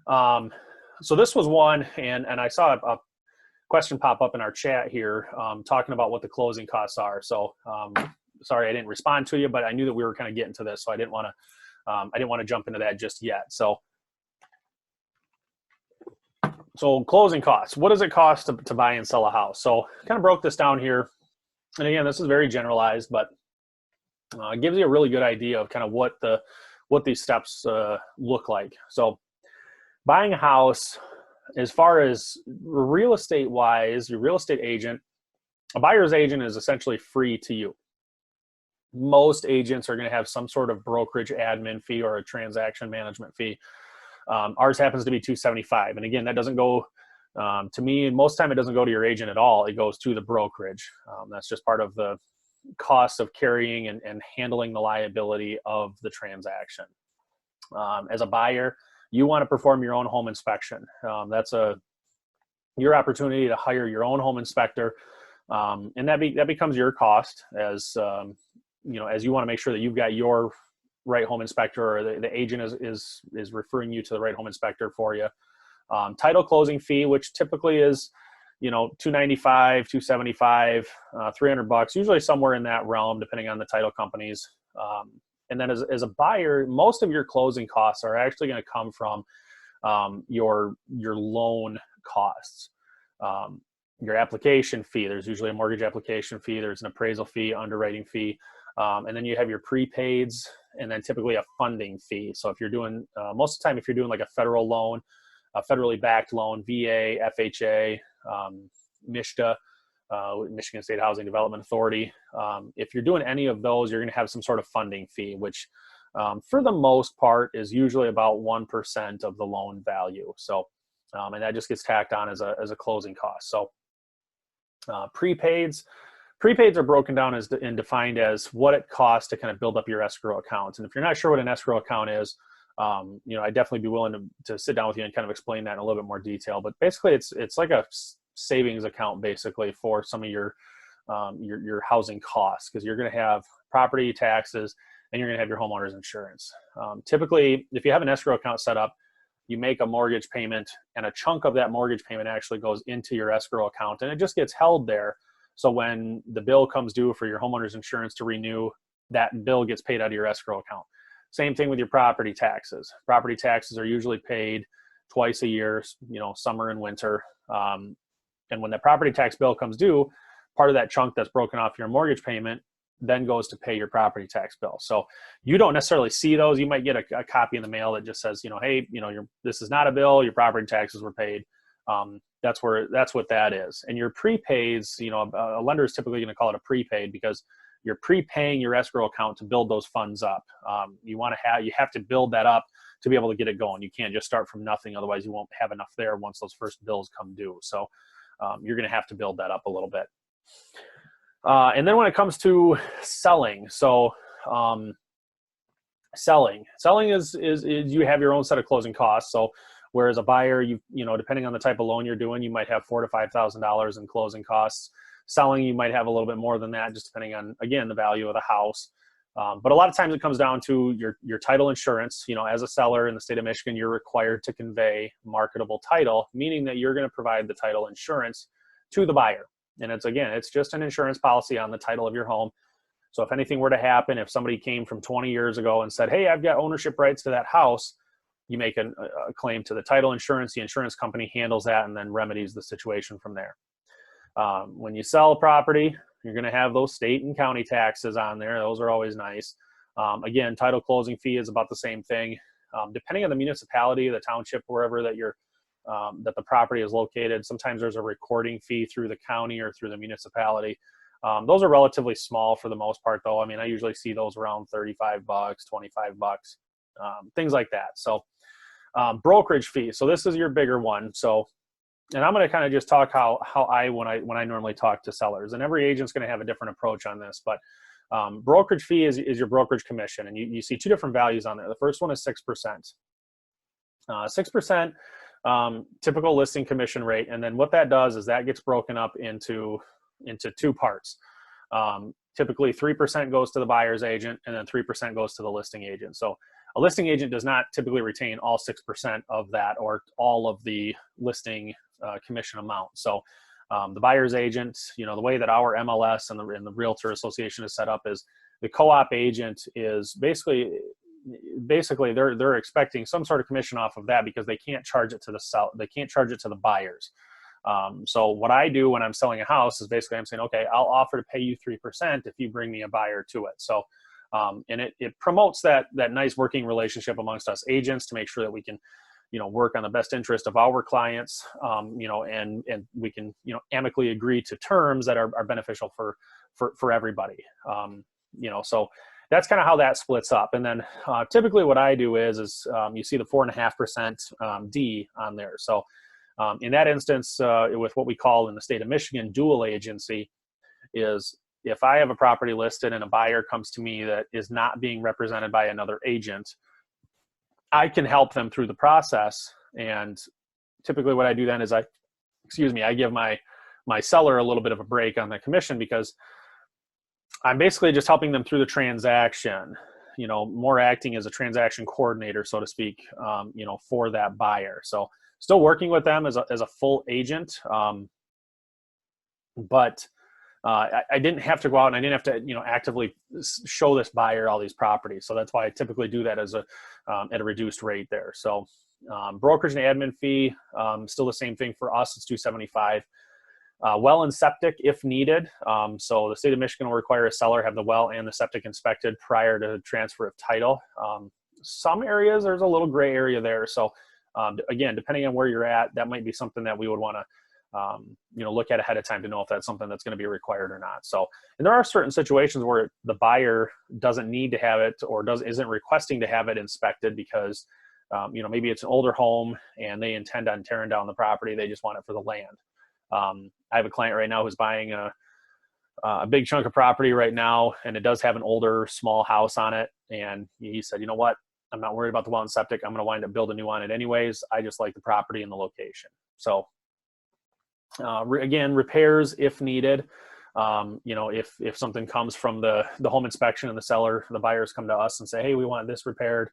Um, so this was one, and I saw a question pop up in our chat here, talking about what the closing costs are. So sorry I didn't respond to you, but I knew that we were kind of getting to this, so I didn't want to jump into that just yet. So closing costs. What does it cost to buy and sell a house? So kind of broke this down here, and again, this is very generalized, but it gives you a really good idea of kind of what these steps look like. So buying a house, as far as real estate wise, your real estate agent, a buyer's agent is essentially free to you. Most agents are going to have some sort of brokerage admin fee or a transaction management fee. Ours happens to be $275. And again, that doesn't go to me, and most time it doesn't go to your agent at all. It goes to the brokerage. That's just part of the cost of carrying and handling the liability of the transaction. As a buyer, you want to perform your own home inspection. That's your opportunity to hire your own home inspector, and that becomes your cost as as you want to make sure that you've got your right home inspector, or the agent is referring you to the right home inspector for you. Title closing fee, which typically is $295, $275, $300, usually somewhere in that realm, depending on the title companies. And then as a buyer, most of your closing costs are actually going to come from your loan costs. Your application fee, there's usually a mortgage application fee, there's an appraisal fee, underwriting fee, and then you have your prepaids, and then typically a funding fee. So if you're doing, most of the time, if you're doing like a federal loan, a federally backed loan, VA, FHA, MSHDA, Michigan State Housing Development Authority. If you're doing any of those, you're going to have some sort of funding fee, which for the most part is usually about 1% of the loan value. So, and that just gets tacked on as a closing cost. So prepaids are broken down and defined as what it costs to kind of build up your escrow account. And if you're not sure what an escrow account is, I'd definitely be willing to sit down with you and kind of explain that in a little bit more detail. But basically, it's like a savings account basically for some of your housing costs, because you're going to have property taxes and you're going to have your homeowner's insurance. Typically, if you have an escrow account set up, you make a mortgage payment, and a chunk of that mortgage payment actually goes into your escrow account, and it just gets held there. So when the bill comes due for your homeowner's insurance to renew, that bill gets paid out of your escrow account. Same thing with your property taxes. Property taxes are usually paid twice a year, summer and winter. And when the property tax bill comes due, part of that chunk that's broken off your mortgage payment then goes to pay your property tax bill. So you don't necessarily see those. You might get a copy in the mail that just says, hey, this is not a bill, your property taxes were paid. That's what that is. And your prepaids, a lender is typically going to call it a prepaid because you're prepaying your escrow account to build those funds up. You have to build that up to be able to get it going. You can't just start from nothing. Otherwise you won't have enough there once those first bills come due. So you're going to have to build that up a little bit. And then when it comes to selling, selling is you have your own set of closing costs. So whereas a buyer, depending on the type of loan you're doing, you might have $4,000 to $5,000 in closing costs. Selling, you might have a little bit more than that, just depending on, again, the value of the house. But a lot of times it comes down to your title insurance. As a seller in the state of Michigan, you're required to convey marketable title, meaning that you're going to provide the title insurance to the buyer. And it's just an insurance policy on the title of your home. So if anything were to happen, if somebody came from 20 years ago and said, hey, I've got ownership rights to that house, you make a claim to the title insurance. The insurance company handles that and then remedies the situation from there. When you sell a property, you're going to have those state and county taxes on there. Those are always nice. Again, title closing fee is about the same thing. Depending on the municipality, the township, wherever that that the property is located, sometimes there's a recording fee through the county or through the municipality. Those are relatively small for the most part, though. I mean, I usually see those around $35, $25, things like that. So brokerage fee. So this is your bigger one. So, and I'm going to kind of just talk when I normally talk to sellers, and every agent's going to have a different approach on this, but brokerage fee is your brokerage commission. And you see two different values on there. The first one is 6%. 6% typical listing commission rate. And then what that does is that gets broken up into two parts. Typically 3% goes to the buyer's agent, and then 3% goes to the listing agent. So A listing agent does not typically retain all 6% of that or all of the listing commission amount. So the buyer's agent, the way that our MLS and the Realtor Association is set up is the co-op agent is basically they're expecting some sort of commission off of that because they can't charge it to the they can't charge it to the buyers. So what I do when I'm selling a house is basically I'm saying, okay, I'll offer to pay you 3% if you bring me a buyer to it. So and it promotes that nice working relationship amongst us agents to make sure that we can work on the best interest of our clients, and we can, amicably agree to terms that are beneficial for everybody. So that's kind of how that splits up. And then typically what I do is you see the 4.5% D on there. So in that instance, with what we call in the state of Michigan, dual agency, is if I have a property listed and a buyer comes to me that is not being represented by another agent, I can help them through the process. And typically what I do then is I give my seller a little bit of a break on the commission because I'm basically just helping them through the transaction, more acting as a transaction coordinator, so to speak, for that buyer. So still working with them as a full agent. But I didn't have to go out and I didn't have to, actively show this buyer all these properties. So that's why I typically do that at a reduced rate there. So brokerage and admin fee, still the same thing for us. It's $275. Well and septic if needed. So the state of Michigan will require a seller have the well and the septic inspected prior to transfer of title. Some areas there's a little gray area there. So again, depending on where you're at, that might be something that we would want to look at ahead of time to know if that's something that's going to be required or not. So, and there are certain situations where the buyer doesn't need to have it or isn't requesting to have it inspected because, maybe it's an older home and they intend on tearing down the property. They just want it for the land. I have a client right now who's buying a big chunk of property right now, and it does have an older small house on it. And he said, you know what? I'm not worried about the well and septic. I'm going to wind up building a new on it anyways. I just like the property and the location. So, again, repairs if needed. If something comes from the home inspection and the buyers come to us and say, hey, we want this repaired,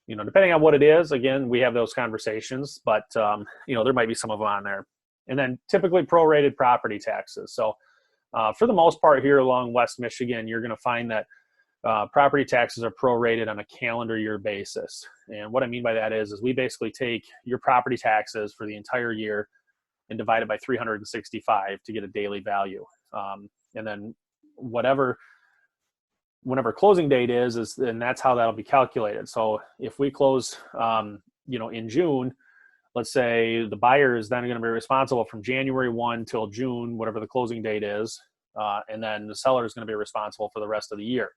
depending on what it is, again, we have those conversations, but there might be some of them on there. And then typically prorated property taxes. So for the most part here along West Michigan, you're going to find that property taxes are prorated on a calendar year basis. And what I mean by that is we basically take your property taxes for the entire year and divide it by 365 to get a daily value. And then whenever closing date is then that's how that'll be calculated. So if we close, in June, let's say the buyer is then going to be responsible from January 1 till June, whatever the closing date is. And then the seller is going to be responsible for the rest of the year.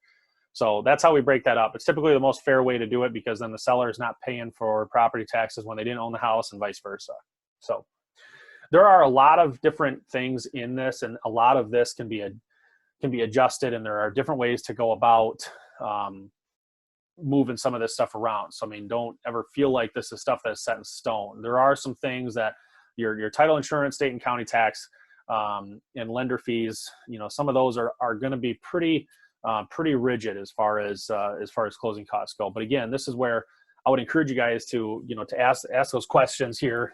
So that's how we break that up. It's typically the most fair way to do it because then the seller is not paying for property taxes when they didn't own the house and vice versa. So there are a lot of different things in this, and a lot of this can be adjusted, and there are different ways to go about moving some of this stuff around. So, don't ever feel like this is stuff that's set in stone. There are some things that your title insurance, state and county tax, and lender fees, some of those are going to be pretty rigid as far as closing costs go. But again, this is where I would encourage you guys to ask those questions here.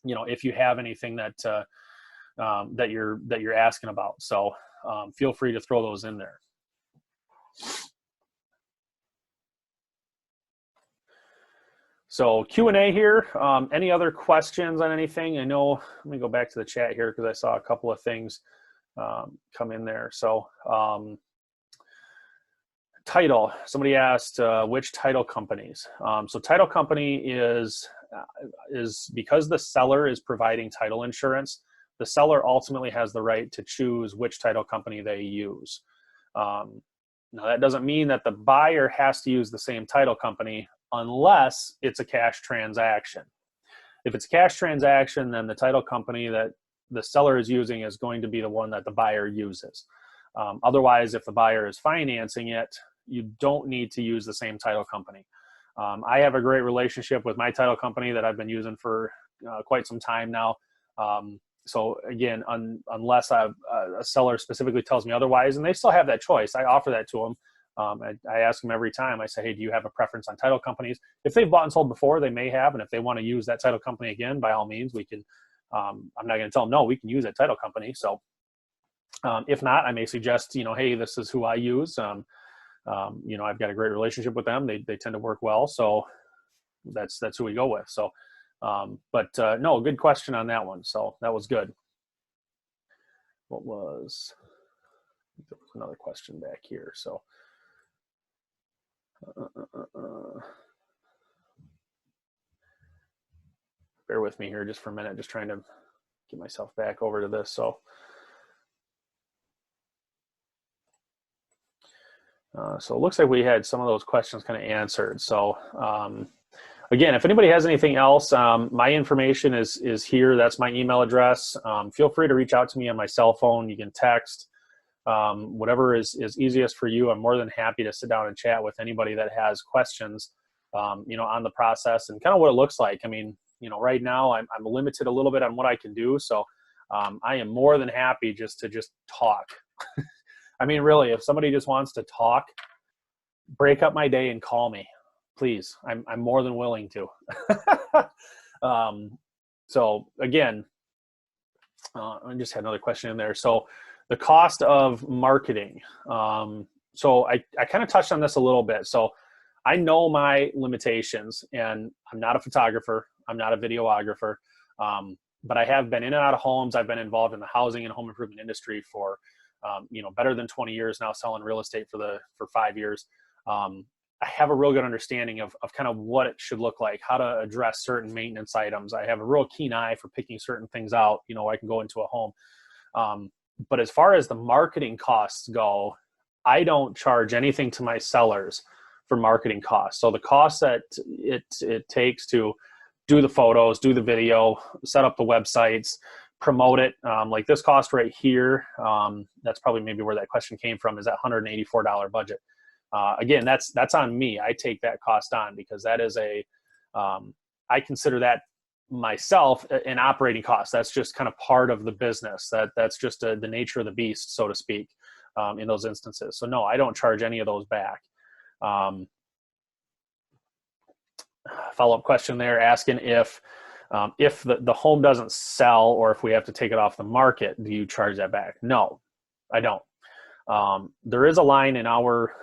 If you have anything that you're asking about. So feel free to throw those in there. So Q&A here. Any other questions on anything? I know, let me go back to the chat here because I saw a couple of things come in there. So title, somebody asked which title companies. So title company is because the seller is providing title insurance, the seller ultimately has the right to choose which title company they use. Now that doesn't mean that the buyer has to use the same title company unless it's a cash transaction. If it's a cash transaction, then the title company that the seller is using is going to be the one that the buyer uses. Otherwise, if the buyer is financing it, you don't need to use the same title company. I have a great relationship with my title company that I've been using for quite some time now. So again, unless a seller specifically tells me otherwise, and they still have that choice, I offer that to them. I ask them every time. I say, hey, do you have a preference on title companies? If they've bought and sold before, they may have. And if they want to use that title company again, by all means, we can. I'm not going to tell them, no, we can use that title company. So if not, I may suggest, hey, this is who I use. I've got a great relationship with them. They tend to work well. So that's who we go with. So, no, good question on that one. So that was good. There was another question back here. So, bear with me here just for a minute, just trying to get myself back over to this. So, so it looks like we had some of those questions kind of answered. So, again, if anybody has anything else, my information is here. That's my email address. Feel free to reach out to me on my cell phone. You can text, whatever is easiest for you. I'm more than happy to sit down and chat with anybody that has questions, on the process and kind of what it looks like. I mean, right now I'm limited a little bit on what I can do. So I am more than happy just to talk. I mean, really, if somebody just wants to talk, break up my day and call me, please. I'm more than willing to. So again, I just had another question in there. So the cost of marketing. So I kind of touched on this a little bit. So I know my limitations, and I'm not a photographer. I'm not a videographer. But I have been in and out of homes. I've been involved in the housing and home improvement industry for, better than 20 years now, selling real estate for 5 years. I have a real good understanding of kind of what it should look like, how to address certain maintenance items. I have a real keen eye for picking certain things out, I can go into a home. But as far as the marketing costs go, I don't charge anything to my sellers for marketing costs. So the cost that it takes to do the photos, do the video, set up the websites, promote it, like this cost right here, that's probably maybe where that question came from, is that $184 budget. Again, that's on me. I take that cost on because that is I consider that myself an operating cost. That's just kind of part of the business. That's just the nature of the beast, so to speak, in those instances. So no, I don't charge any of those back. Follow-up question there asking if the home doesn't sell or if we have to take it off the market, do you charge that back? No, I don't. There is a line in our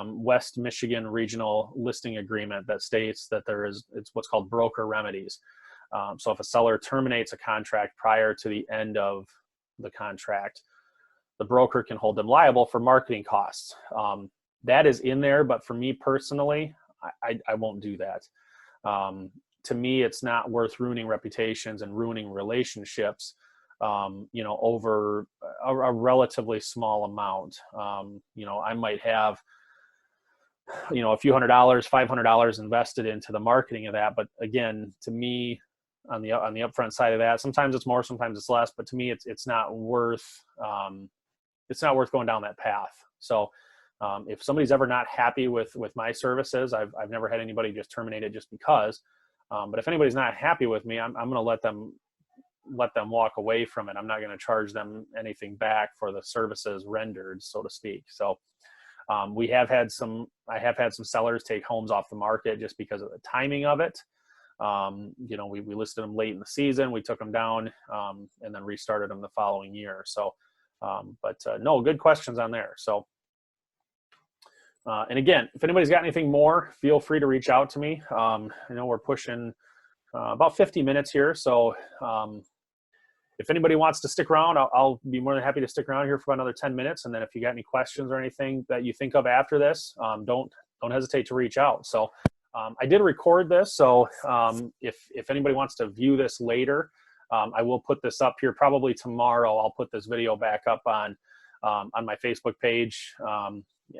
West Michigan regional listing agreement that states that it's what's called broker remedies. So if a seller terminates a contract prior to the end of the contract, the broker can hold them liable for marketing costs. That is in there, but for me personally, I won't do that. To me, it's not worth ruining reputations and ruining relationships, over a relatively small amount. I might have, a few $100s, $500 invested into the marketing of that. But again, to me, on the upfront side of that, sometimes it's more, sometimes it's less, but to me, it's not worth going down that path. So, if somebody's ever not happy with my services, I've never had anybody just terminate it just because. But if anybody's not happy with me, I'm going to let them walk away from it. I'm not going to charge them anything back for the services rendered, so to speak. So I have had some sellers take homes off the market just because of the timing of it. We listed them late in the season, we took them down, and then restarted them the following year. So, no, good questions on there. So, and again, if anybody's got anything more, feel free to reach out to me. I know we're pushing about 50 minutes here. So if anybody wants to stick around, I'll be more than happy to stick around here for another 10 minutes. And then if you got any questions or anything that you think of after this, don't hesitate to reach out. So I did record this. So if anybody wants to view this later, I will put this up here probably tomorrow. I'll put this video back up on my Facebook page.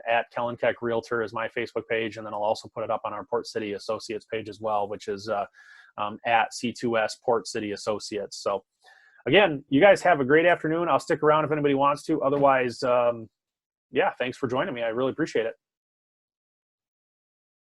At Kellen Keck Realtor is my Facebook page. And then I'll also put it up on our Port City Associates page as well, which is at C2S Port City Associates. So again, you guys have a great afternoon. I'll stick around if anybody wants to. Otherwise, yeah, thanks for joining me. I really appreciate it.